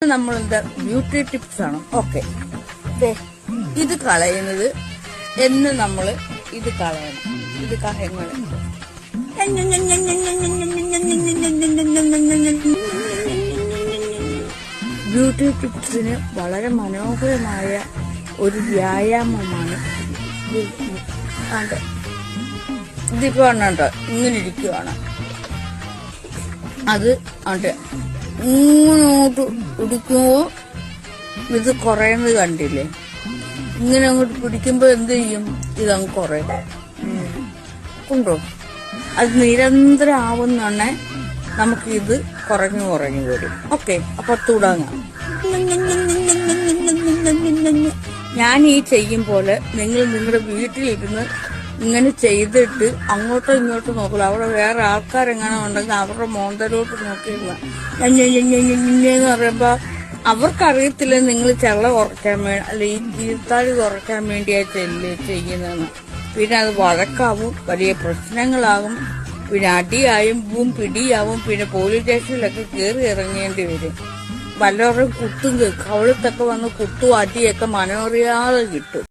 നമ്മളെന്താ beauty tips ആണ്. Okay, ഇത് കളയുന്നത് എന്ന് നമ്മള് ഇത് കളയണം. ഇത് കളയുന്നത് ബ്യൂട്ടി ടിപ്സിന് വളരെ മനോഹരമായ ഒരു വ്യായാമമാണ്. ഇതിപ്പോ കേട്ടോ ഇങ്ങനെ ഇരിക്കുവാണ്. അത് ആണ്ടെ ഇങ്ങോട്ട് പിടിക്കുമ്പോ ഇത് കുറയുന്നത് കണ്ടില്ലേ? ഇങ്ങനെ അങ്ങോട്ട് പിടിക്കുമ്പോ എന്ത് ചെയ്യും? ഇതങ്ങ് കുറയും. കൊണ്ടോ അത് നിരന്തരം ആവുന്നേ നമുക്ക് ഇത് കുറഞ്ഞു വരും. ഓക്കെ, അപ്പൊ തുടങ്ങാം. ഞാൻ ഈ ചെയ്യും പോലെ നിങ്ങൾ നിങ്ങളുടെ വീട്ടിലിരുന്ന് ഇങ്ങനെ ചെയ്തിട്ട് അങ്ങോട്ടോ ഇങ്ങോട്ടോ നോക്കില്ല. അവിടെ വേറെ ആൾക്കാരെങ്ങനെ ഉണ്ടെങ്കിൽ അവരുടെ മോന്തലോട്ട് നോക്കിയില്ല എന്ന് പറയുമ്പോ അവർക്കറിയത്തില്ല നിങ്ങൾ ചെള്ള കുറയ്ക്കാൻ വേണ്ടി അല്ല ഈ തീർത്താഴി കുറയ്ക്കാൻ വേണ്ടിയായിട്ടല്ലേ ചെയ്യുന്നതെന്ന്. പിന്നെ അത് വഴക്കാവും, വലിയ പ്രശ്നങ്ങളാകും, പിന്നെ അടിയായും പിടിയാവും, പിന്നെ പോലീസ് സ്റ്റേഷനിലൊക്കെ കയറി ഇറങ്ങേണ്ടി വരും. വല്ലവരും കുത്തും കവളത്തൊക്കെ വന്ന് കുത്തും അടിയൊക്കെ മനോറിയാതെ കിട്ടും.